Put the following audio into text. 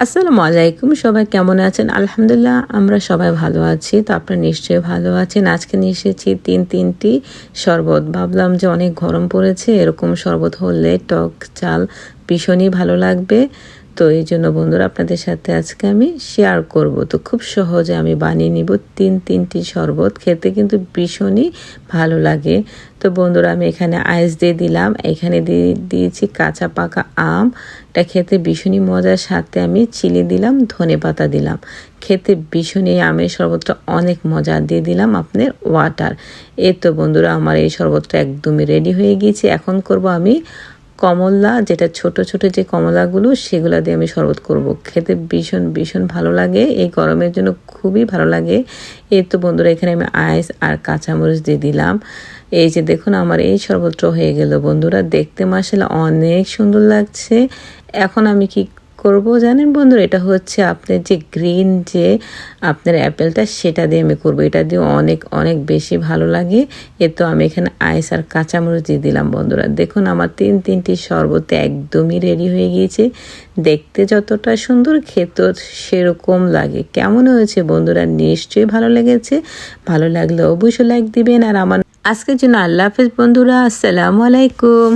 আসসালামু আলাইকুম, সবাই কেমন আছেন? আলহামদুলিল্লাহ আমরা সবাই ভালো আছি। তো আপনারা নিশ্চয়ই ভালো আছেন। আজকে নিয়ে এসেছি তিনটি শরবত। ভাবলাম যে অনেক গরম পড়েছে, এরকম শরবত হলে টক চাল ভীষণই ভালো লাগবে। তো এই জন্য বন্ধুরা আপনাদের সাথে আজকে আমি শেয়ার করব। তো খুব সহজে আমি বানিয়ে নিব তিনটি শরবত, খেতে কিন্তু ভীষণই ভালো লাগে। তো বন্ধুরা আমি এখানে আইস দিয়ে দিলাম, এখানে দিয়েছি কাঁচা পাকা আম। এটা খেতে ভীষণই মজার, সাথে আমি চিনি দিলাম, ধনেপাতা দিলাম। খেতে ভীষণই আমের শরবতটা অনেক মজা। দিয়ে দিলাম আপনার ওয়াটার। এই তো বন্ধুরা আমার এই শরবতটা একদমই রেডি হয়ে গিয়েছে। এখন করব আমি কমলা, যেটা ছোট ছোট যে কমলাগুলো সেগুলো দিয়ে আমি শরবত করব। খেতে ভীষণ ভালো লাগে, এই গরমের জন্য খুবই ভালো লাগে। এই তো বন্ধুরা এখানে আমি আইস আর কাঁচামরিচ দিয়ে দিলাম। এই যে দেখুন আমার এই শরবতটা হয়ে গেল বন্ধুরা, দেখতে মাশাআল্লাহ অনেক সুন্দর লাগছে। এখন আমি কি করব জানেন বন্ধুরা, এটা হচ্ছে আপনার যে গ্রিন যে আপনার অ্যাপেলটা, সেটা দিয়ে আমি করব। এটা দিয়ে অনেক বেশি ভালো লাগে। তো আমি এখানে আইস আর কাঁচামরিচ দিয়ে দিলাম বন্ধুরা। দেখুন আমার তিনটি শরবত একদমই রেডি হয়ে গিয়েছে। দেখতে যতটা সুন্দর, খেতেও সেরকম লাগে। কেমন হয়েছে বন্ধুরা? নিশ্চয়ই ভালো লেগেছে। ভালো লাগলে অবশ্যই লাইক দিবেন। আর আমার আজকের জন্য আল্লাহ হাফেজ বন্ধুরা, আসসালামু আলাইকুম।